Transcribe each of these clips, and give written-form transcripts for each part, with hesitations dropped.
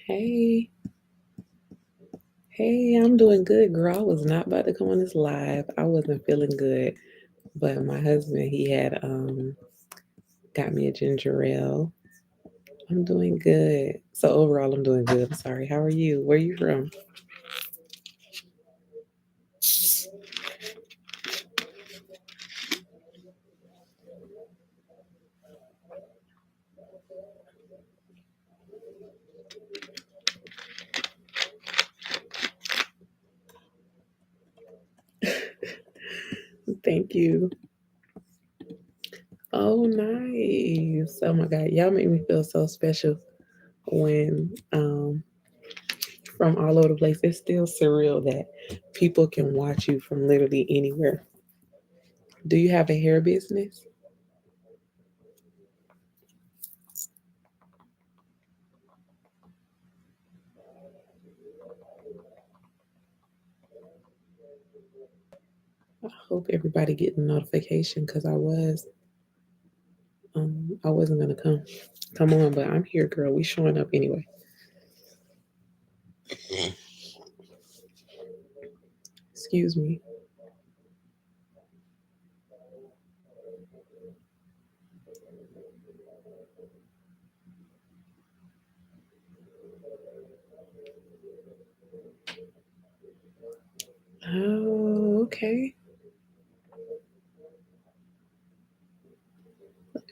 Hey, hey, I'm doing good, girl. I was not about to come on this live. I wasn't feeling good, but my husband, he had got me a ginger ale. I'm doing good. So overall, I'm doing good. I'm sorry. How are you? Where are you from? Thank you. Oh, nice. Oh my God, y'all make me feel so special when from all over the place. It's still surreal that people can watch you from literally anywhere. Do you have a hair business? I hope everybody getting notification because I wasn't gonna come on, but I'm here, girl. We showing up anyway. Excuse me. Oh, okay.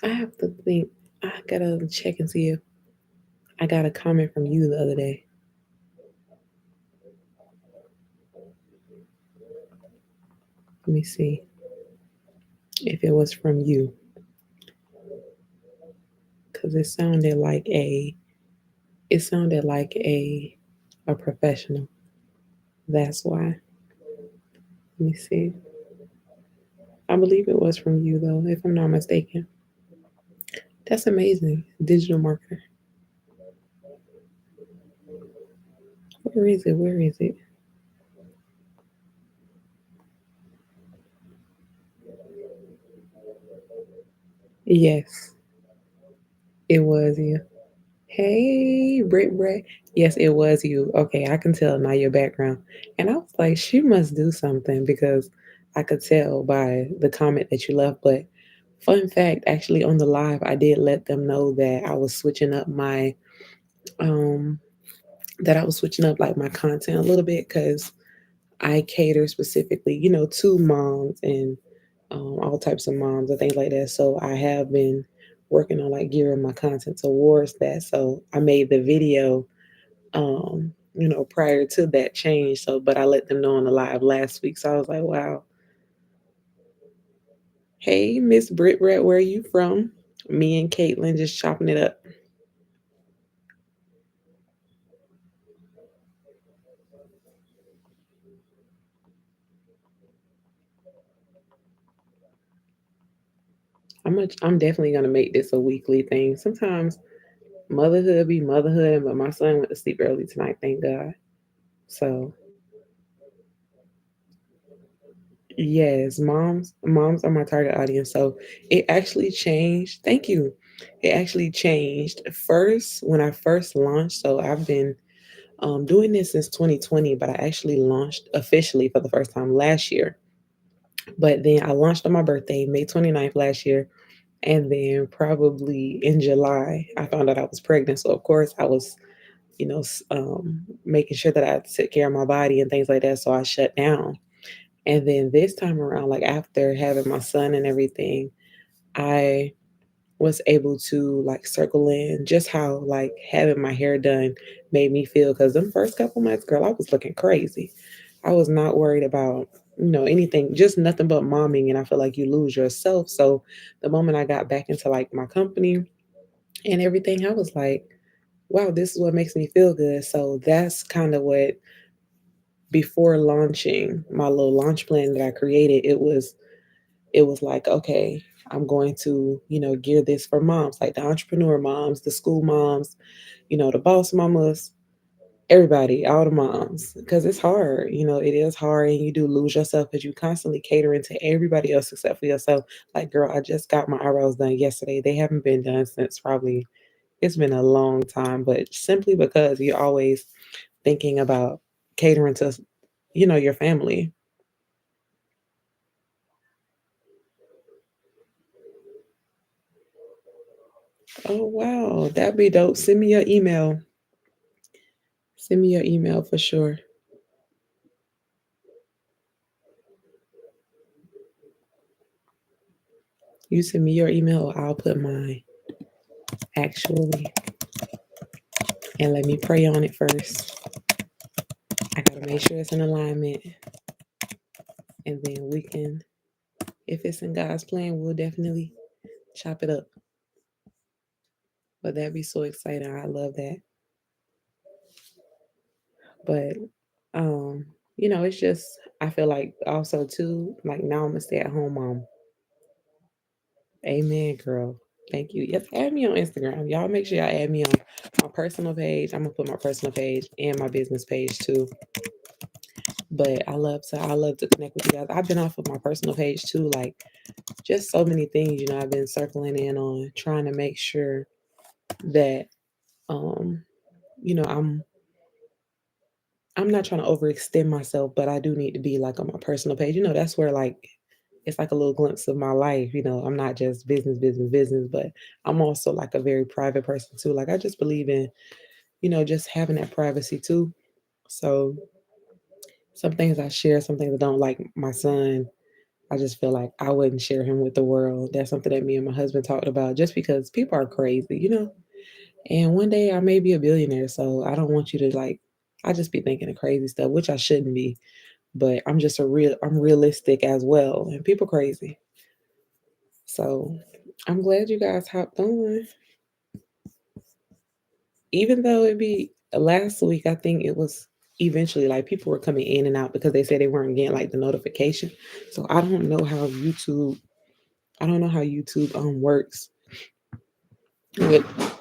I have to think. I gotta check and see if I got a comment from you the other day. Let me see if it was from you, because it sounded like a professional. That's why. Let me see. I believe it was from you though, if I'm not mistaken. That's amazing. Digital marketer. Where is it? Where is it? Yes, it was you. Hey, Britt Brett. Yes, it was you. Okay, I can tell now your background. And I was like, she must do something because I could tell by the comment that you left. But fun fact, actually on the live, I did let them know that I was switching up um like my content a little bit because I cater specifically, to moms and all types of moms and things like that. So I have been working on like gearing my content towards that. So I made the video, prior to that change. So, but I let them know on the live last week. So I was like, wow. Hey, Miss Britt Brett, where are you from? Me and Caitlin just chopping it up. I'm definitely gonna make this a weekly thing. Sometimes motherhood be motherhood, but my son went to sleep early tonight, thank God. So yes, moms are my target audience. So it actually changed. Thank you. It actually changed first when I first launched. So I've been doing this since 2020, but I actually launched officially for the first time last year. But then I launched on my birthday, May 29th last year. And then probably in July, I found out I was pregnant. So of course I was, making sure that I took care of my body and things like that. So I shut down. And then this time around, like after having my son and everything, I was able to like circle in just how like having my hair done made me feel. Cause them first couple months, girl, I was looking crazy. I was not worried about, anything, just nothing but momming. And I feel like you lose yourself. So the moment I got back into like my company and everything, I was like, wow, this is what makes me feel good. So that's kind of what, before launching my little launch plan that I created, it was like, okay, I'm going to, gear this for moms, like the entrepreneur moms, the school moms, the boss mamas, everybody, all the moms, because it's hard. It is hard, and you do lose yourself because you constantly catering to everybody else except for yourself. Like, girl, I just got my eyebrows done yesterday. They haven't been done since probably, it's been a long time, but simply because you're always thinking about catering to, your family. Oh, wow. That'd be dope. Send me your email. Send me your email for sure. You send me your email, I'll put mine, actually. And let me pray on it first. I gotta make sure it's in alignment. And then we can, if it's in God's plan, we'll definitely chop it up. But that'd be so exciting. I love that. But um, it's just, I feel like also too, like now I'm a stay-at-home mom. Amen, girl. Thank you. Yes, add me on Instagram. Y'all make sure y'all add me on my personal page. I'm gonna put my personal page and my business page too. But I love to connect with you guys. I've been off of my personal page too, like just so many things, I've been circling in on trying to make sure that um, I'm not trying to overextend myself, but I do need to be like on my personal page. That's where like it's like a little glimpse of my life. I'm not just business, business, business, but I'm also like a very private person too. Like I just believe in, just having that privacy too. So some things I share, some things I don't, like my son. I just feel like I wouldn't share him with the world. That's something that me and my husband talked about just because people are crazy. And one day I may be a billionaire, so I don't want you to like, I just be thinking of crazy stuff, which I shouldn't be. But I'm realistic as well, and people crazy. So I'm glad you guys hopped on. Even though it be last week, I think it was eventually like people were coming in and out because they said they weren't getting like the notification. So I don't know how YouTube works with,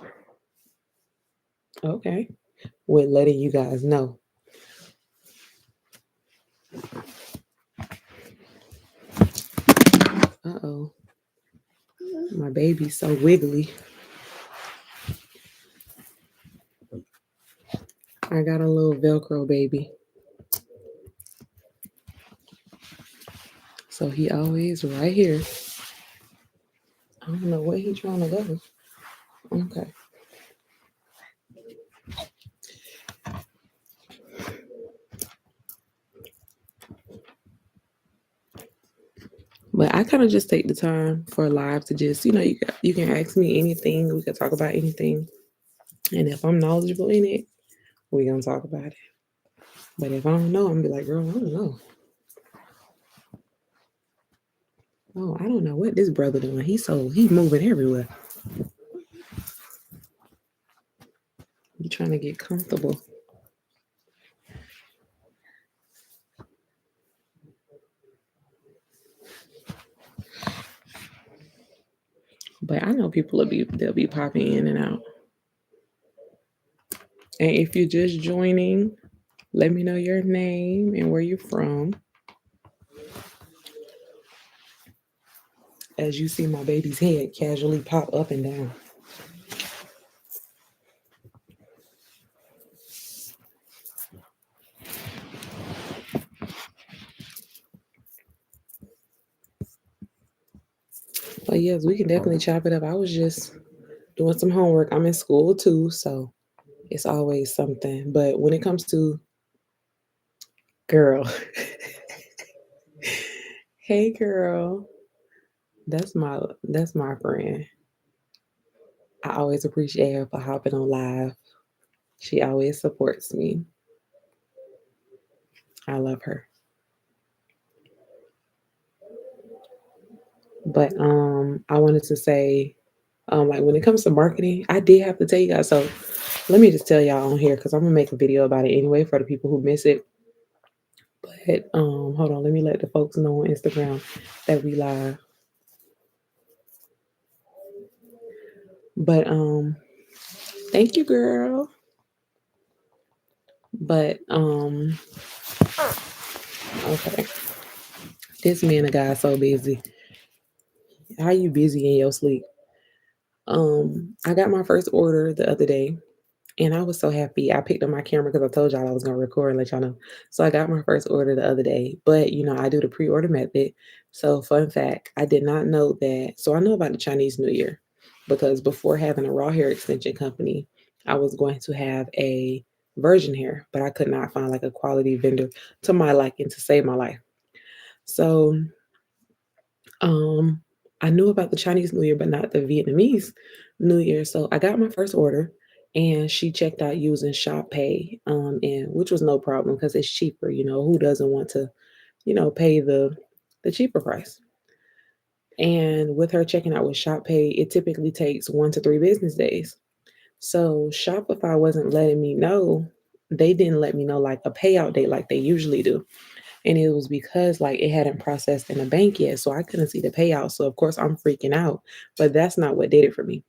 okay, with letting you guys know. Uh-oh, my baby's so wiggly. I got a little Velcro baby. So he always right here. I don't know where he trying to go. Okay. But I kind of just take the time for live to just, you can ask me anything. We can talk about anything. And if I'm knowledgeable in it, we gonna talk about it. But if I don't know, I'm gonna be like, girl, I don't know. Oh, I don't know what this brother doing. He's moving everywhere. You trying to get comfortable. But I know people they'll be popping in and out. And if you're just joining, let me know your name and where you're from. As you see my baby's head casually pop up and down. But yes, we can definitely chop it up. I was just doing some homework. I'm in school too, so it's always something. But when it comes to, girl, hey girl, that's my friend. I always appreciate her for hopping on live. She always supports me. I love her. But I wanted to say, like when it comes to marketing, I did have to tell you guys. So Let me just tell y'all on here because I'm gonna make a video about it anyway for the people who miss it. But hold on, let me let the folks know on Instagram that we live. But thank you, girl. But okay. This man a guy so busy. How you busy in your sleep? I got my first order the other day and I was so happy. I picked up my camera because I told y'all I was gonna record and let y'all know. So I got my first order the other day, but I do the pre-order method. So fun fact, I did not know that. So I know about the Chinese New Year because before having a raw hair extension company, I was going to have a virgin hair, but I could not find like a quality vendor to my liking to save my life. So um, I knew about the Chinese New Year, but not the Vietnamese New Year. So I got my first order, and she checked out using Shop Pay, and which was no problem because it's cheaper. Who doesn't want to, pay the cheaper price? And with her checking out with Shop Pay, it typically takes 1 to 3 business days. So Shopify wasn't letting me know. They didn't let me know like a payout date like they usually do. And it was because like it hadn't processed in a bank yet. So I couldn't see the payout. So of course I'm freaking out. But that's not what did it for me.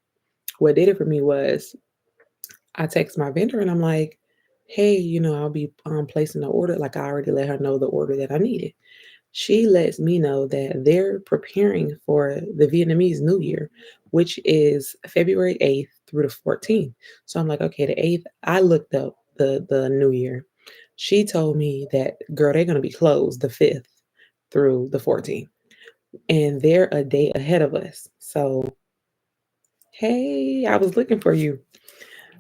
What did it for me was I text my vendor and I'm like, hey, I'll be placing the order. Like I already let her know the order that I needed. She lets me know that they're preparing for the Vietnamese New Year, which is February 8th through the 14th. So I'm like, okay, the 8th, I looked up the New Year. She told me that, girl, they're going to be closed the 5th through the 14th, and they're a day ahead of us. So, hey, I was looking for you.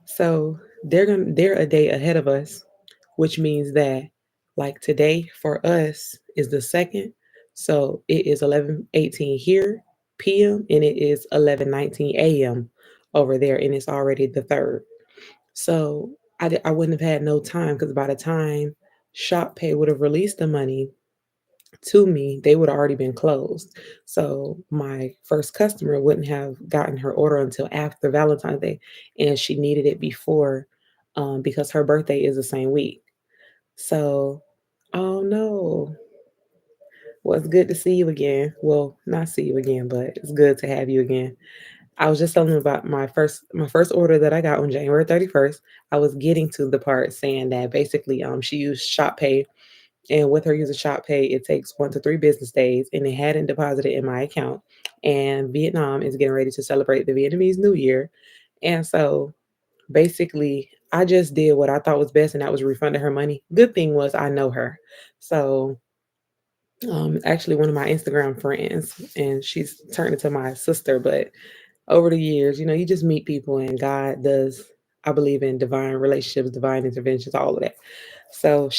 So they're a day ahead of us, which means that like today for us is the second. So it is 11:18 here PM and it is 11:19 AM over there and it's already the third. So I wouldn't have had no time because by the time Shop Pay would have released the money to me, they would have already been closed. So my first customer wouldn't have gotten her order until after Valentine's Day, and she needed it before because her birthday is the same week. So, oh no. Well, it's good to see you again. Well, not see you again, but it's good to have you again. I was just telling them about my first order that I got on January 31st. I was getting to the part saying that basically she used Shop Pay, and with her using Shop Pay, it takes 1 to 3 business days, and it hadn't deposited in my account. And Vietnam is getting ready to celebrate the Vietnamese New Year. And so basically, I just did what I thought was best, and that was refunded her money. Good thing was I know her. So actually one of my Instagram friends, and she's turned into my sister, but over the years, you just meet people and God does, I believe in divine relationships, divine interventions, all of that. So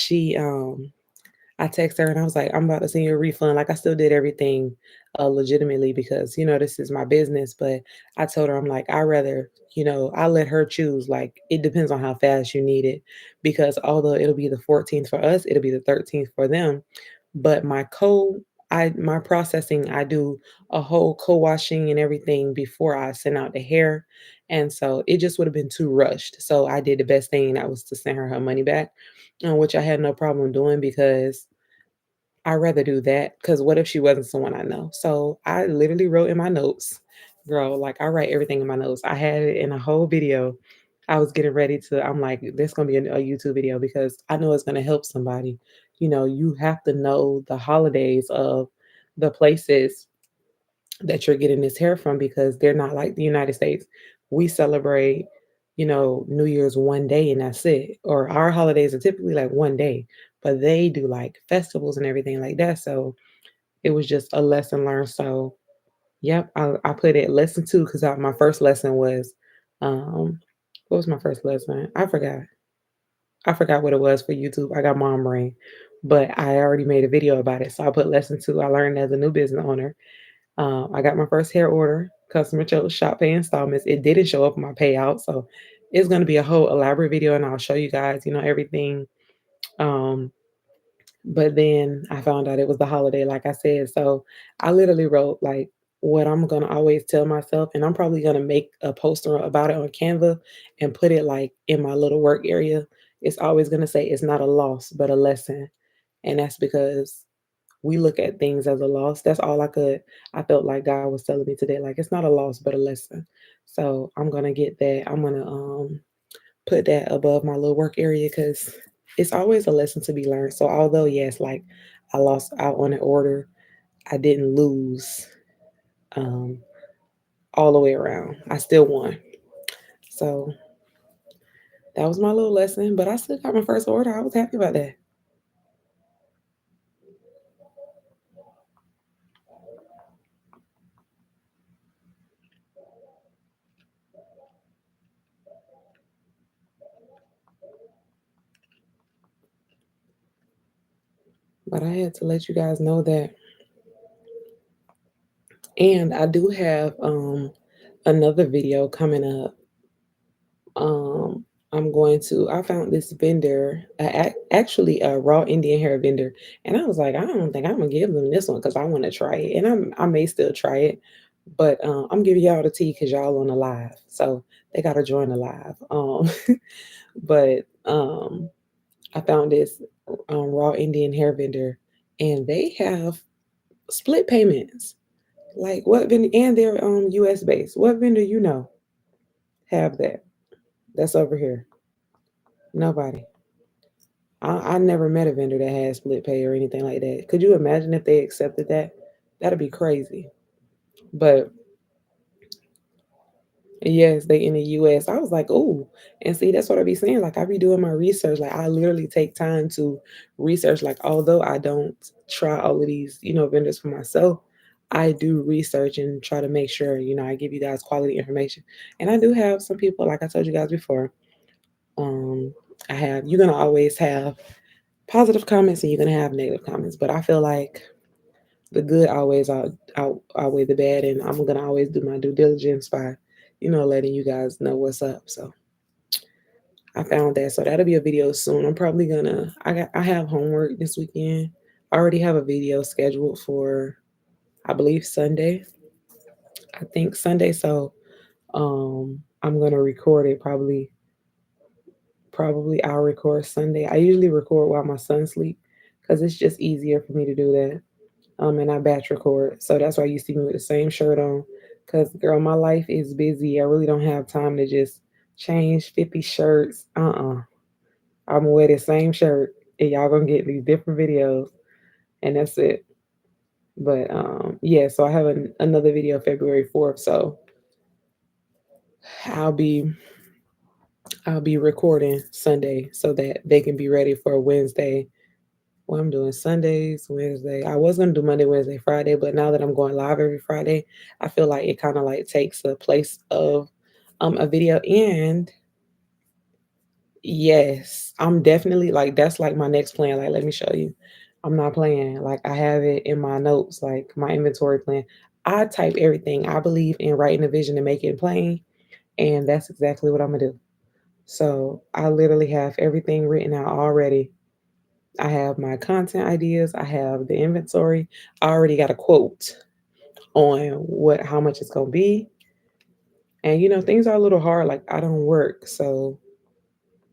I texted her and I was like, I'm about to send you a refund. Like I still did everything legitimately because, this is my business. But I told her, I'm like, I rather, I let her choose. Like it depends on how fast you need it. Because although it'll be the 14th for us, it'll be the 13th for them. But my processing, I do a whole co-washing and everything before I send out the hair. And so it just would have been too rushed. So I did the best thing, that was to send her money back, which I had no problem doing because I'd rather do that. Because what if she wasn't someone I know? So I literally wrote in my notes, girl, like I write everything in my notes. I had it in a whole video. I was getting ready to, I'm like, there's going to be a YouTube video because I know it's going to help somebody. You have to know the holidays of the places that you're getting this hair from because they're not like the United States. We celebrate, New Year's one day and that's it. Or our holidays are typically like one day, but they do like festivals and everything like that. So it was just a lesson learned. So, yep, I put it lesson two because my first lesson was, what was my first lesson? I forgot. I forgot what it was for YouTube. I got mom brain, but I already made a video about it. So I put lesson two. I learned as a new business owner. I got my first hair order. Customer chose Shop Pay installments. It didn't show up in my payout, so it's going to be a whole elaborate video, and I'll show you guys, everything. Um, but then I found out it was the holiday, like I said. So I literally wrote like what I'm gonna always tell myself, and I'm probably gonna make a poster about it on Canva and put it like in my little work area. It's always gonna say it's not a loss, but a lesson. And that's because we look at things as a loss. That's all I felt like God was telling me today. Like it's not a loss, but a lesson. So I'm gonna get that. I'm gonna put that above my little work area because it's always a lesson to be learned. So although yes, like I lost out on an order, I didn't lose um all the way around. I still won. So that was my little lesson. But I still got my first order. I was happy about that. But I had to let you guys know that. And I do have another video coming up. Um, I found this vendor, actually a raw Indian hair vendor, and I was like, I don't think I'm gonna give them this one because I want to try it, and I may still try it, but I'm giving y'all the tea because y'all on the live, so they gotta join the live. But I found this raw Indian hair vendor, and they have split payments. Like what vendor, and they're US based. What vendor you know have that? That's over here. Nobody. I never met a vendor that had split pay or anything like that. Could you imagine if they accepted that? That'd be crazy. But yes, they in the US. I was like, oh, and see, that's what I be saying. Like I be doing my research. Like I literally take time to research. Like although I don't try all of these, vendors for myself, I do research and try to make sure, I give you guys quality information. And I do have some people, like I told you guys before. Um, you're gonna always have positive comments and you're gonna have negative comments. But I feel like the good always outweigh the bad, and I'm gonna always do my due diligence by, letting you guys know what's up. So I found that, so that'll be a video soon. I'm probably gonna. I have homework this weekend. I already have a video scheduled for, I believe Sunday. I think Sunday. So I'm gonna record it probably I'll record Sunday. I usually record while my son sleep because it's just easier for me to do that. And I batch record. So that's why you see me with the same shirt on. Cause girl, my life is busy. I really don't have time to just change 50 shirts. I'm gonna wear the same shirt and y'all gonna get these different videos and that's it. But yeah, so I have another video February 4th. So I'll be I'll be recording Sunday so that they can be ready for Wednesday. Well, I'm doing Sundays, Wednesday. I was gonna do Monday, Wednesday, Friday, but now that I'm going live every Friday, I feel like it kind of like takes the place of a video. And yes, I'm definitely like that's like my next plan. Like, let me show you. I'm not playing. Like I have it in my notes, like my inventory plan. I type everything. I believe in writing a vision and making it plain, and that's exactly what I'm gonna do. So I literally have everything written out already. I have my content ideas, I have the inventory. I already got a quote on how much it's gonna be. And things are a little hard. Like I don't work. So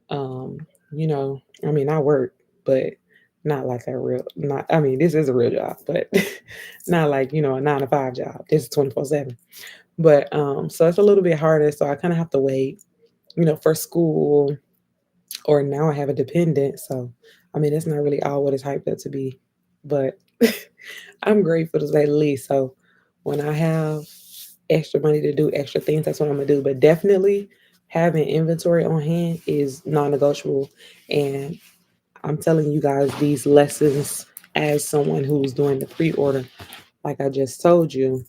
um, I mean I work, but not like a real not I mean, this is a real job, but not like, a 9 to 5 job. This is 24/7. But so it's a little bit harder. So I kind of have to wait, for school, or now I have a dependent. So I mean it's not really all what it's hyped up to be. But I'm grateful to say the least. So when I have extra money to do extra things, that's what I'm gonna do. But definitely having inventory on hand is non-negotiable. And I'm telling you guys these lessons as someone who's doing the pre-order, like I just told you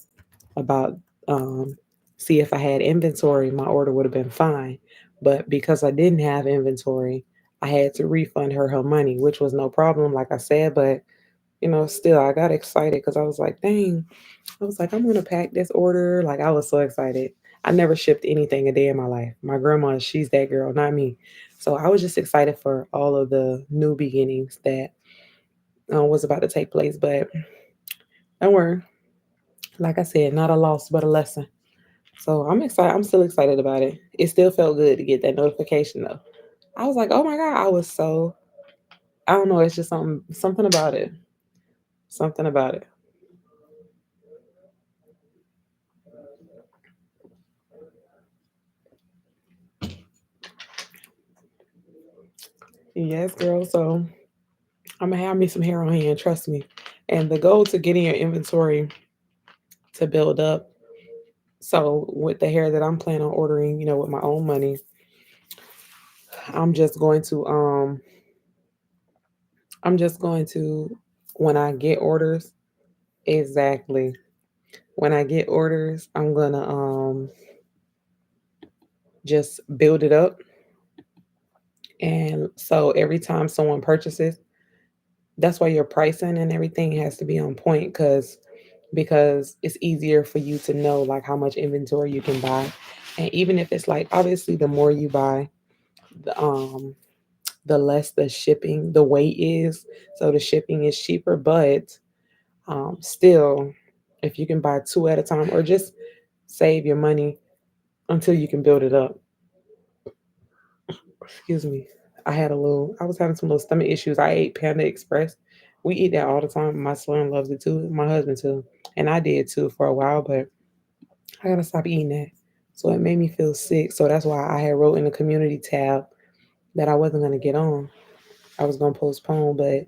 about. Um, See, if I had inventory, my order would have been fine. But because I didn't have inventory, I had to refund her money, which was no problem, like I said. But still, I got excited because I was like, dang, I was like, I'm gonna pack this order. Like, I was so excited. I never shipped anything a day in my life. My grandma, she's that girl, not me. So I was just excited for all of the new beginnings that was about to take place. But don't worry, Like I said, not a loss, but a lesson. So I'm excited. I'm still excited about it. It still felt good to get that notification though. I was like, oh my God, I was so, I don't know. It's just something about it. Something about it. Yes, girl. So I'm gonna have me some hair on hand, trust me. And the goal to getting your inventory to build up. So with the hair that I'm planning on ordering, with my own money, I'm just going to I'm just going to when I get orders, exactly. When I get orders, I'm gonna just build it up. And so every time someone purchases, that's why your pricing and everything has to be on point because it's easier for you to know like how much inventory you can buy. And even if it's like obviously the more you buy, the less the shipping, the weight is. So the shipping is cheaper, but still, if you can buy two at a time or just save your money until you can build it up. Excuse me. I was having some little stomach issues. I ate Panda Express. We eat that all the time. My son loves it too. My husband too. And I did too for a while, but I gotta stop eating that. So it made me feel sick. So that's why I had wrote in the community tab that I wasn't gonna get on. I was gonna postpone, but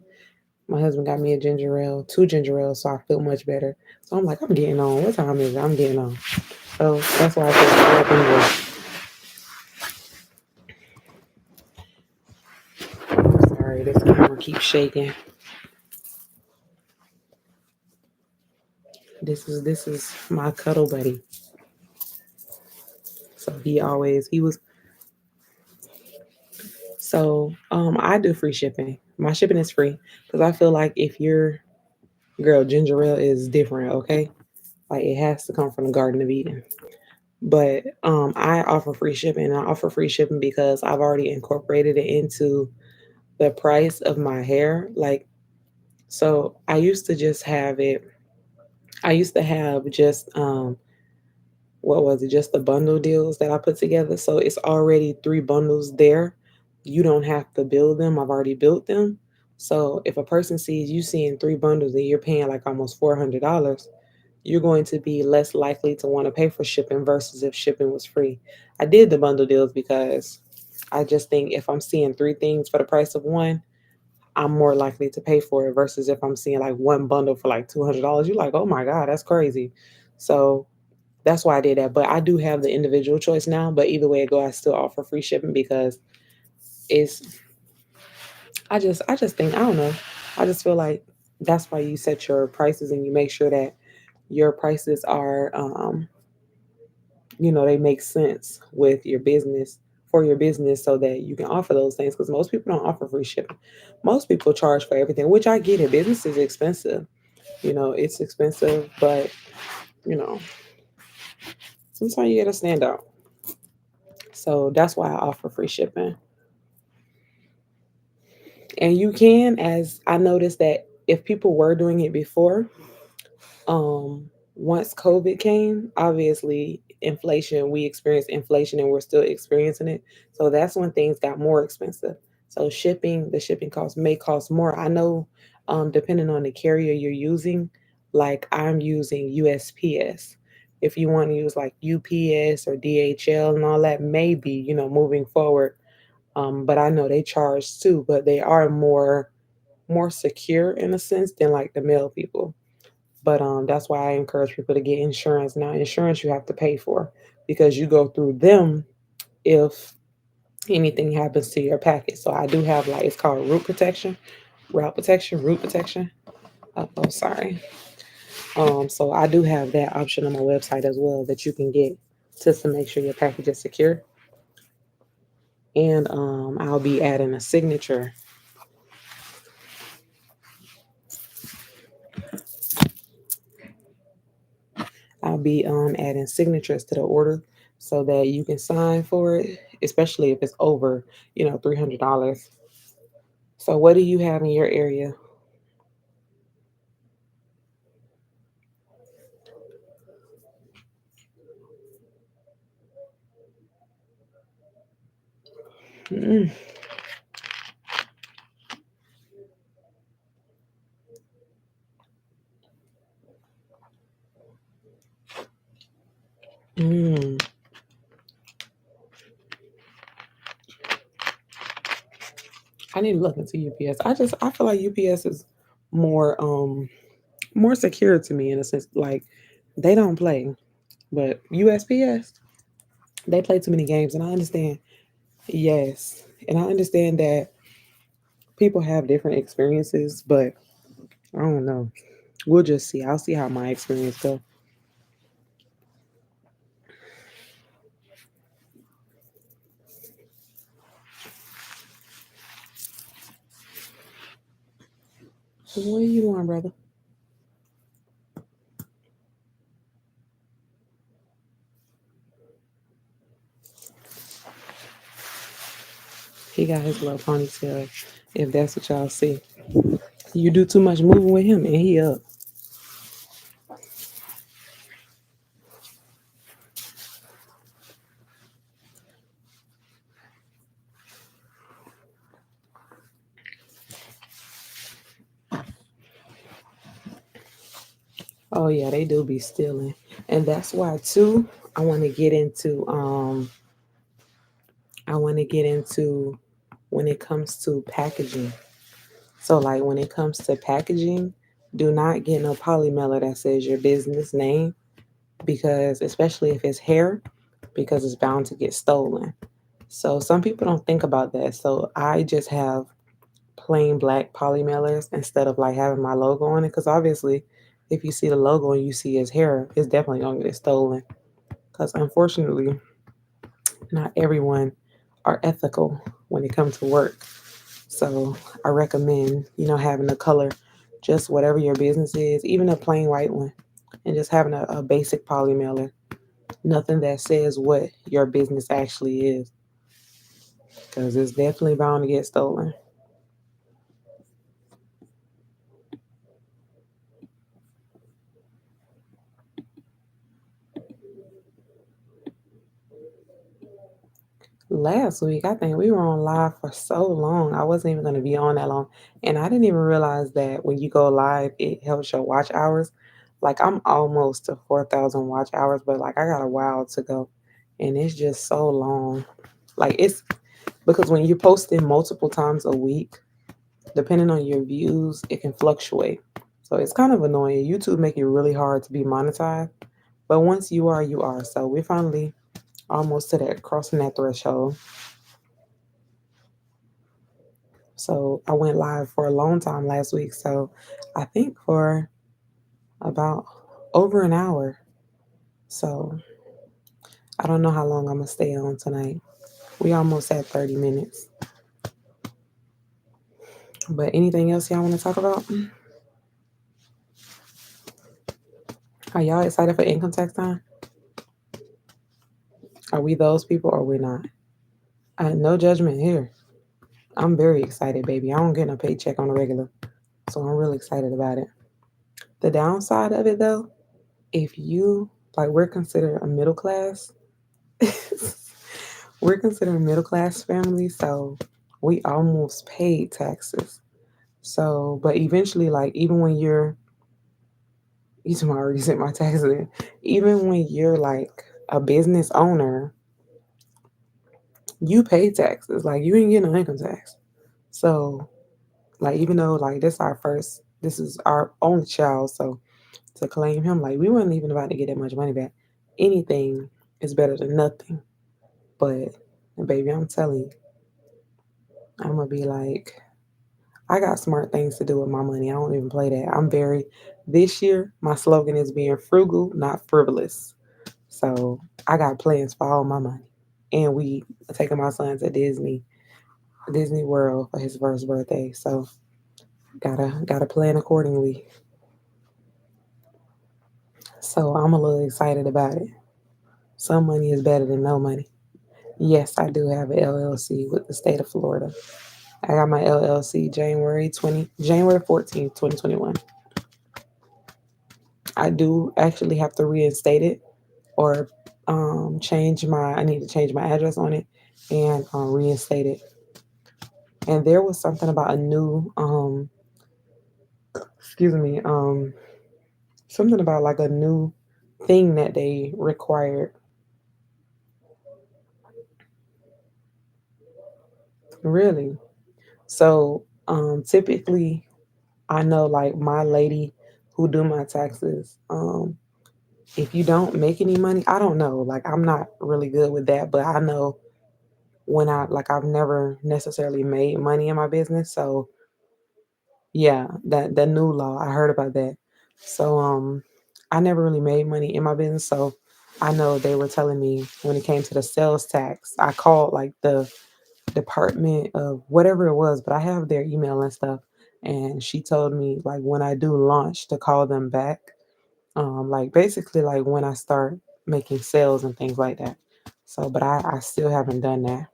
my husband got me a ginger ale, two ginger ales, so I feel much better. So I'm like, I'm getting on. What time is it? I'm getting on. So that's why I feel bad anyway. Sorry, this camera keeps shaking. This is my cuddle buddy. So he was I do free shipping. My shipping is free because I feel like if you're girl, ginger ale is different, okay? Like it has to come from the Garden of Eden. But I offer free shipping. I offer free shipping because I've already incorporated it into the price of my hair. Like, so I used to just have it. I used to have just what was it? Just the bundle deals that I put together. So it's already three bundles there. You don't have to build them. I've already built them. So if a person sees you seeing three bundles and you're paying like almost $400, you're going to be less likely to want to pay for shipping versus if shipping was free. I did the bundle deals because I just think if I'm seeing three things for the price of one, I'm more likely to pay for it versus if I'm seeing like one bundle for like $200. You're like, oh my God, that's crazy. So that's why I did that. But I do have the individual choice now. But either way it go, I still offer free shipping because it's I just think I don't know. I just feel like that's why you set your prices and you make sure that your prices are they make sense with your business for your business so that you can offer those things because most people don't offer free shipping. Most people charge for everything, which I get it. Business is expensive. It's expensive, but you know, sometimes you gotta stand out. So that's why I offer free shipping. And you can, as I noticed that if people were doing it before, um, once COVID came, obviously inflation, we experienced inflation and we're still experiencing it. So that's when things got more expensive. So the shipping cost may cost more. I know, depending on the carrier you're using, like I'm using USPS. If you want to use like UPS or DHL and all that, maybe, moving forward. But I know they charge too, but they are more secure in a sense than like the mail people. But that's why I encourage people to get insurance. Now, insurance you have to pay for because you go through them if anything happens to your package. So I do have like it's called route protection. Oh, sorry. So I do have that option on my website as well that you can get just to make sure your package is secure. And I'll be adding a signature. I'll be adding signatures to the order so that you can sign for it, especially if it's over, $300. So what do you have in your area? Mm, mm. I need to look into UPS. I feel like UPS is more more secure to me in a sense. Like they don't play, but USPS they play too many games, and I understand. Yes, and I understand that people have different experiences, but I don't know. We'll just see. I'll see how my experience go. What are you doing, brother? He got his little ponytail. If that's what y'all see, you do too much moving with him, and he up. Oh yeah, they do be stealing, and that's why too. I want to get into I want to get into when it comes to packaging. So like when it comes to packaging, do not get no poly mailer that says your business name because especially if it's hair, because it's bound to get stolen. So some people don't think about that. So I just have plain black poly mailers instead of like having my logo on it. Because obviously, if you see the logo and you see his hair, it's definitely gonna get stolen. Because unfortunately, not everyone are ethical when it comes to work. So I recommend, having a color, just whatever your business is, even a plain white one, and just having a basic poly mailer. Nothing that says what your business actually is, because it's definitely bound to get stolen. Last week, I think we were on live for so long. I wasn't even going to be on that long. And I didn't even realize that when you go live, it helps your watch hours. Like, I'm almost to 4,000 watch hours, but like, I got a while to go. And it's just so long. Like, it's because when you're posting multiple times a week, depending on your views, it can fluctuate. So it's kind of annoying. YouTube make it really hard to be monetized. But once you are, you are. So we're finally almost to that crossing that threshold. So I went live for a long time last week. So I think for about over an hour. So I don't know how long I'm gonna stay on tonight. We almost at 30 minutes. But anything else y'all want to talk about? Are y'all excited for income tax time? Are we those people or we not? No judgment here. I'm very excited, baby. I don't get no paycheck on a regular. So I'm really excited about it. The downside of it though, if you like we're considered a middle class, we're considered a middle class family, so we almost paid taxes. So, but eventually, like even when you already sent my taxes in, even when you're like a business owner, you pay taxes. Like you ain't getting no income tax. So, like even though like this is our only child, so to claim him, like we weren't even about to get that much money back. Anything is better than nothing. But baby, I'm telling you, I'm gonna be like, I got smart things to do with my money. I don't even play that. This year, my slogan is being frugal, not frivolous. So I got plans for all my money. And we are taking my son to Disney World for his first birthday. So gotta plan accordingly. So I'm a little excited about it. Some money is better than no money. Yes, I do have an LLC with the state of Florida. I got my LLC January 14th, 2021. I do actually have to reinstate it or change my I need to change my address on it and reinstate it. And there was something about a new excuse me, something about like a new thing that they required. Really. So typically I know like my lady who do my taxes, if you don't make any money, I don't know. Like I'm not really good with that, but I know when I've never necessarily made money in my business. So yeah, that new law, I heard about that. So I never really made money in my business. So I know they were telling me when it came to the sales tax, I called like the department of whatever it was, but I have their email and stuff. And she told me like when I do launch to call them back. Like basically like when I start making sales and things like that. So but I still haven't done that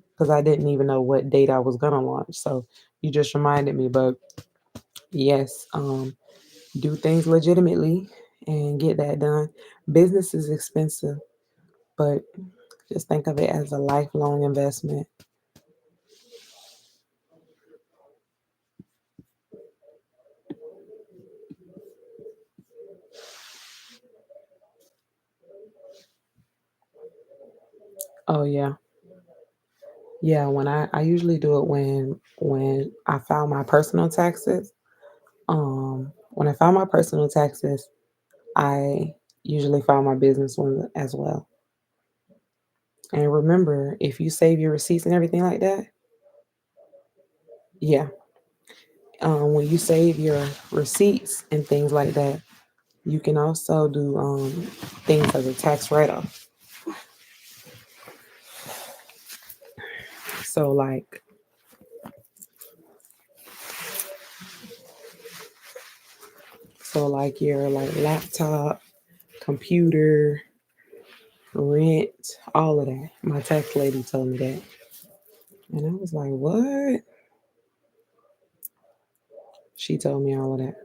because I didn't even know what date I was gonna launch. So you just reminded me, but yes, do things legitimately and get that done. Business is expensive, but just think of it as a lifelong investment. Oh yeah. Yeah, when I usually do it when I file my personal taxes. When I file my personal taxes, I usually file my business ones as well. And remember, if you save your receipts and everything like that, yeah, when you save your receipts and things like that, you can also do things as a tax write-off. So like your like laptop, computer, rent, all of that. My tax lady told me that, and I was like, "What?" She told me all of that.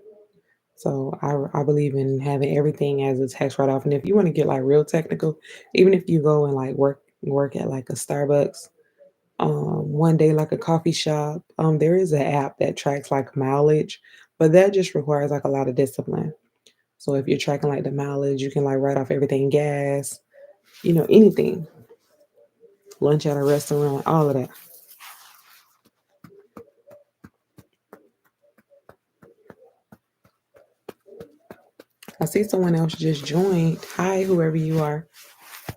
So I believe in having everything as a tax write off. And if you want to get like real technical, even if you go and like work at like a Starbucks, one day like a coffee shop, there is an app that tracks like mileage, but that just requires like a lot of discipline. So if you're tracking like the mileage, you can like write off everything gas, anything, lunch at a restaurant, all of that. I see someone else just joined. Hi, whoever you are.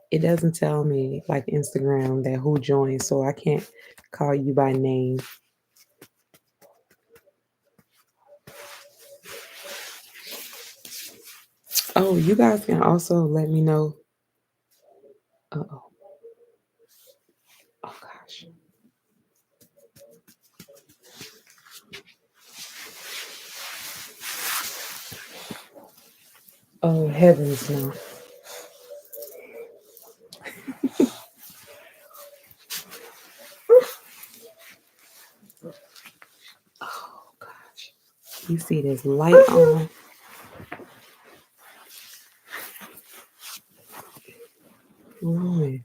It doesn't tell me like Instagram that who joined, so I can't call you by name. Oh, you guys can also let me know. Oh, oh gosh. Oh heavens no. Oh gosh. You see this light on? Roman.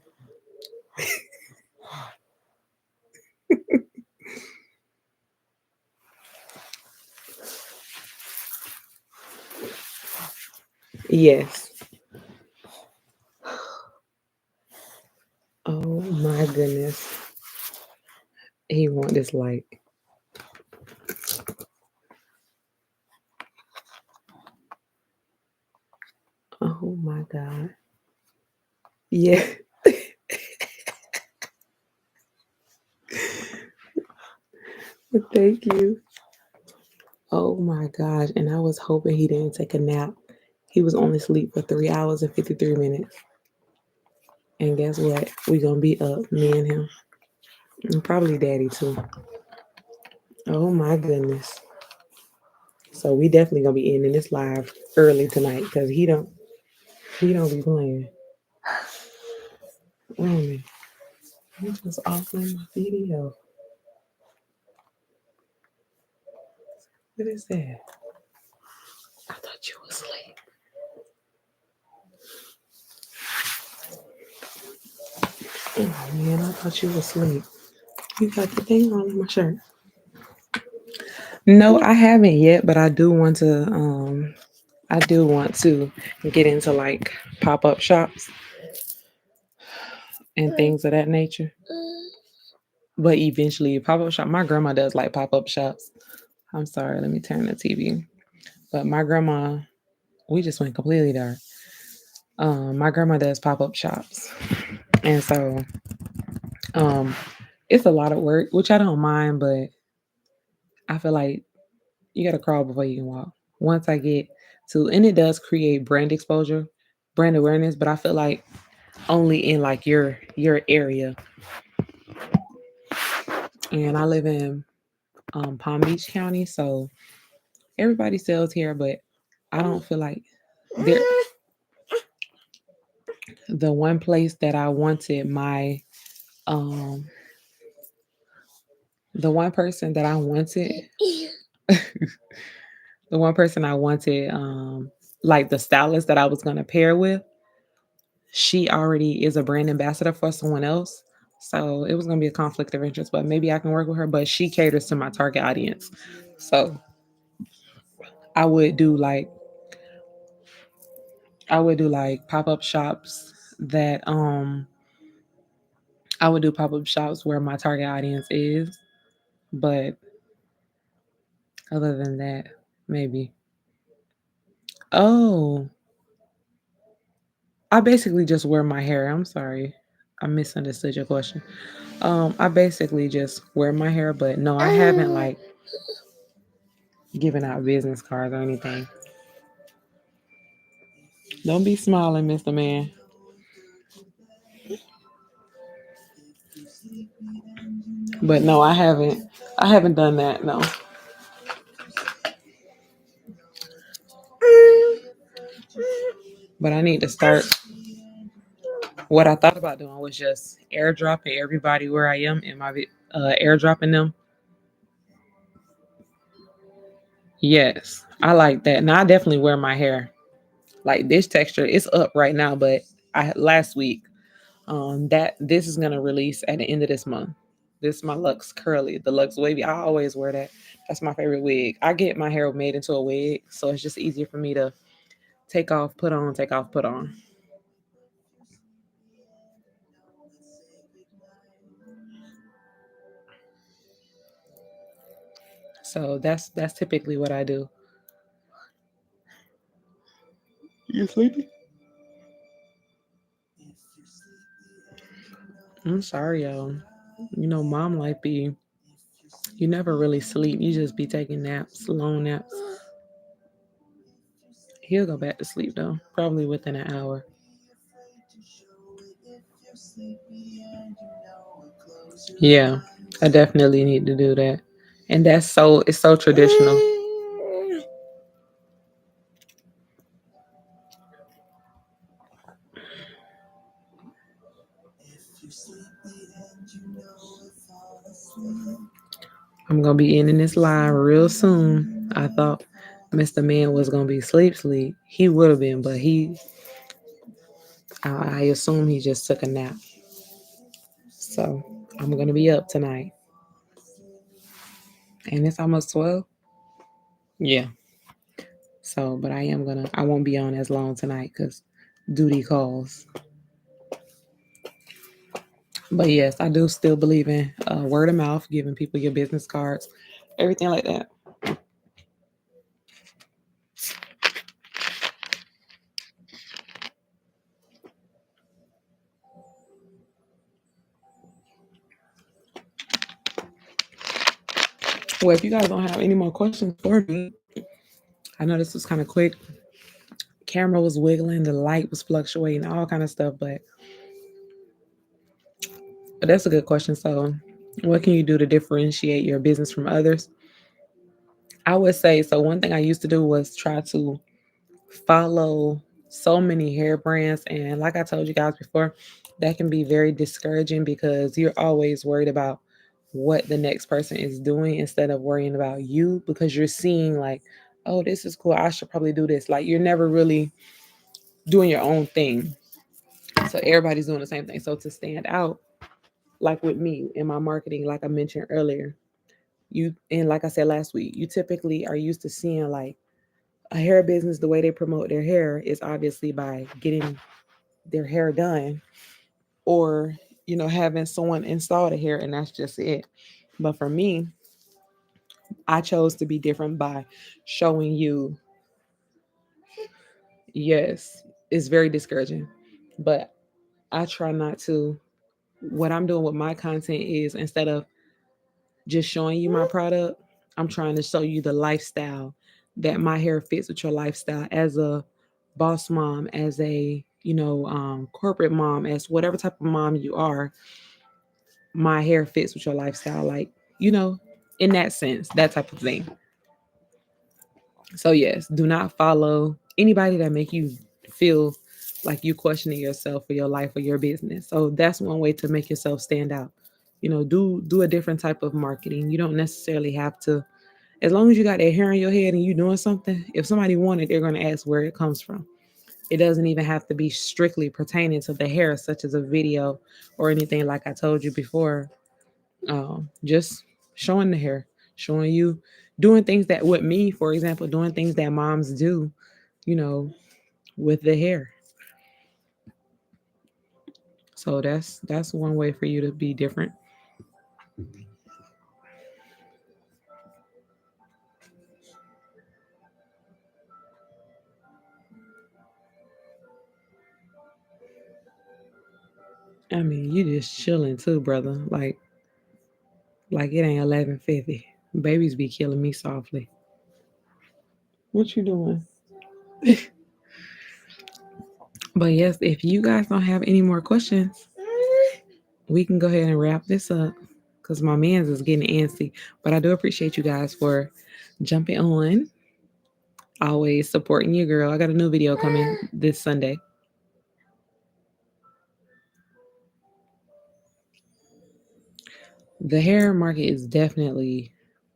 Yes. Oh my goodness. He want this light. Oh my God. Yeah. Thank you. Oh my gosh. And I was hoping he didn't take a nap. He was only asleep for 3 hours and 53 minutes. And guess what? We gonna be up, me and him. And probably daddy too. Oh my goodness. So we definitely gonna be ending this live early tonight because he don't be playing. Wait a minute. He just offering my video. What is that? I thought you was asleep. Oh man, I thought you were asleep. You got the thing on in my shirt. No, I haven't yet, but I do want to get into like pop-up shops and things of that nature. But eventually pop-up shop, my grandma does like pop-up shops. I'm sorry, let me turn the TV. But my grandma, we just went completely dark. My grandma does pop-up shops. And so um it's a lot of work, which I don't mind, but I feel like you gotta crawl before you can walk. Once I get to, and it does create brand exposure, brand awareness, but I feel like only in like your area. And I live in Palm Beach County, so everybody sells here, but I don't feel like there. The one place that I wanted my um the one person that I wanted the one person I wanted like the stylist that I was gonna pair with, she already is a brand ambassador for someone else. So it was gonna be a conflict of interest, but maybe I can work with her. But she caters to my target audience. So I would do like I would do like pop-up shops that I would do pop-up shops where my target audience is. But other than that, maybe. Oh, I basically just wear my hair. I'm sorry. I misunderstood your question. I basically just wear my hair, but no, I haven't like given out business cards or anything. Don't be smiling, Mr. Man. But no, I haven't. I haven't done that. No. But I need to start. What I thought about doing was just airdropping everybody where I am in my airdropping them. Yes, I like that. Now I definitely wear my hair like this texture. It's up right now, but I last week that this is gonna release at the end of this month. This is my Lux curly, the Lux wavy. I always wear that. That's my favorite wig. I get my hair made into a wig, so it's just easier for me to take off, put on, take off, put on. So that's typically what I do. You sleepy? I'm sorry, y'all. You know, mom like be you never really sleep. You just be taking naps, long naps. He'll go back to sleep though, probably within an hour. Yeah, I definitely need to do that. And that's so it's so traditional. I'm gonna be ending this live real soon. I thought Mr. Man was gonna be sleep. He would have been, but I assume he just took a nap. So I'm gonna be up tonight, and it's almost 12. Yeah. So, but I won't be on as long tonight because duty calls. But yes, I do still believe in word of mouth, giving people your business cards, everything like that. Well, if you guys don't have any more questions for me, I know this was kind of quick. Camera was wiggling, the light was fluctuating, all kind of stuff. But that's a good question. So, what can you do to differentiate your business from others? I would say so. One thing I used to do was try to follow so many hair brands, and like I told you guys before, that can be very discouraging because you're always worried about what the next person is doing instead of worrying about you because you're seeing like, oh, this is cool. I should probably do this. Like you're never really doing your own thing. So everybody's doing the same thing. So to stand out, like with me in my marketing, like I mentioned earlier, and like I said last week, you typically are used to seeing like a hair business, the way they promote their hair is obviously by getting their hair done or, having someone install the hair and that's just it. But for me, I chose to be different by showing you, yes, it's very discouraging, but I try not to. What I'm doing with my content is instead of just showing you my product, I'm trying to show you the lifestyle that my hair fits with your lifestyle as a boss mom, as a, corporate mom, as whatever type of mom you are, my hair fits with your lifestyle. Like, you know, in that sense, that type of thing. So yes, do not follow anybody that make you feel like you questioning yourself or your life or your business. So that's one way to make yourself stand out. Do a different type of marketing. You don't necessarily have to, as long as you got that hair in your head and you doing something, if somebody want it, they're gonna ask where it comes from. It doesn't even have to be strictly pertaining to the hair, such as a video or anything like I told you before. Just showing the hair, showing you doing things that with me, for example, doing things that moms do, you know, with the hair. So that's one way for you to be different. I mean, you just chilling too, brother. Like it ain't 11:50. Babies be killing me softly. What you doing? But yes, if you guys don't have any more questions, we can go ahead and wrap this up because my man's is getting antsy. But I do appreciate you guys for jumping on, always supporting your girl. I got a new video coming this Sunday. The hair market is definitely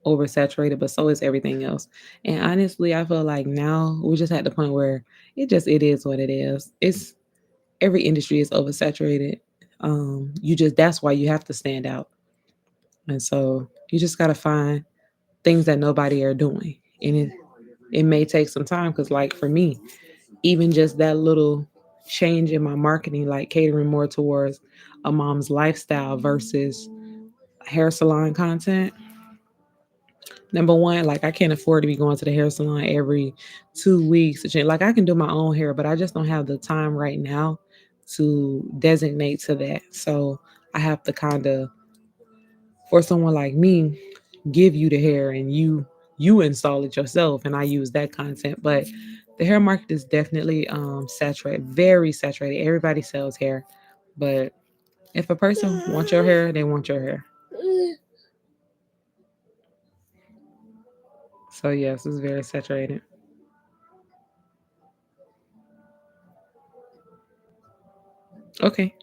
oversaturated, but so is everything else. And honestly, I feel like now we're just at the point where it is what it is. It's every industry is oversaturated. You just that's why you have to stand out. And so you just gotta find things that nobody are doing. And it may take some time because like for me, even just that little change in my marketing, like catering more towards a mom's lifestyle versus hair salon content. Number one, like I can't afford to be going to the hair salon every 2 weeks. Like I can do my own hair, but I just don't have the time right now to designate to that. So I have to kind of, for someone like me, give you the hair and you install it yourself, and I use that content. But the hair market is definitely saturated, very saturated. Everybody sells hair, but if a person wants your hair, they want your hair. So yes, it's very saturated. Okay.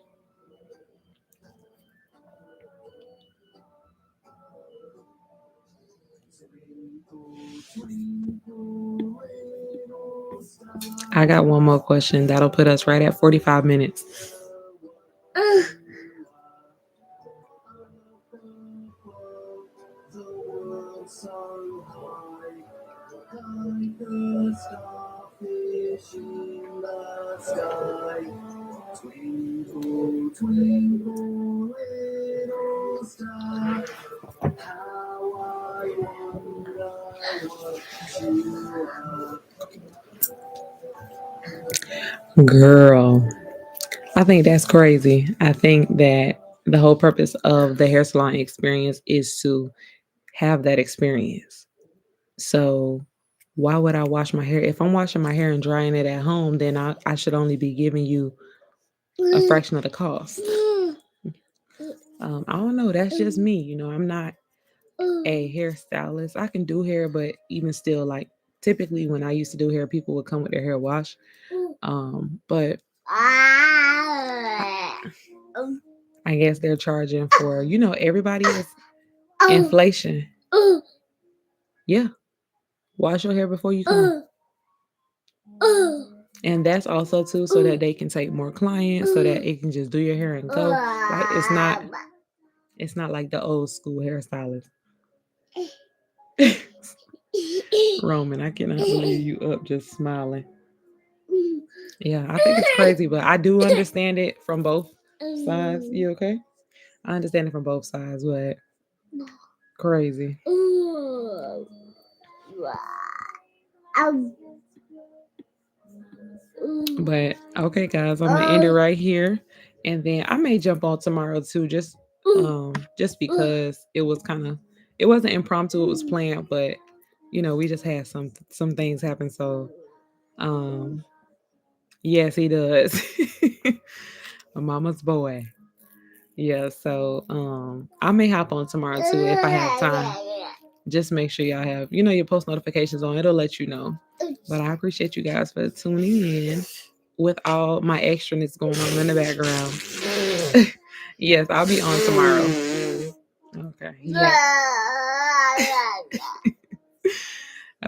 I got one more question that'll put us right at 45 minutes. Girl, I think that's crazy. I think that the whole purpose of the hair salon experience is to have that experience. So why would I wash my hair? If I'm washing my hair and drying it at home, then I should only be giving you a fraction of the cost. I don't know. That's just me. I'm not a hairstylist. I can do hair, but even still, like typically when I used to do hair, people would come with their hair washed. But I guess they're charging for, everybody is inflation. Yeah. Wash your hair before you come. And that's also too so that they can take more clients, so that it can just do your hair and go. Like it's not. It's not like the old school hairstylist. Roman, I cannot believe you up just smiling. Yeah, I think it's crazy, but I do understand it from both sides. You okay? I understand it from both sides, but crazy. But okay, guys, I'm gonna end it right here, and then I may jump on tomorrow too, just because it wasn't impromptu, it was planned, but we just had some things happen, so um, yes, he does. My mama's boy. Yeah, so I may hop on tomorrow too if I have time. Just make sure y'all have, your post notifications on. It'll let you know. But I appreciate you guys for tuning in with all my extraness going on in the background. Yes, I'll be on tomorrow. Okay. Yeah.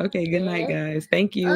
Okay, good night, guys. Thank you.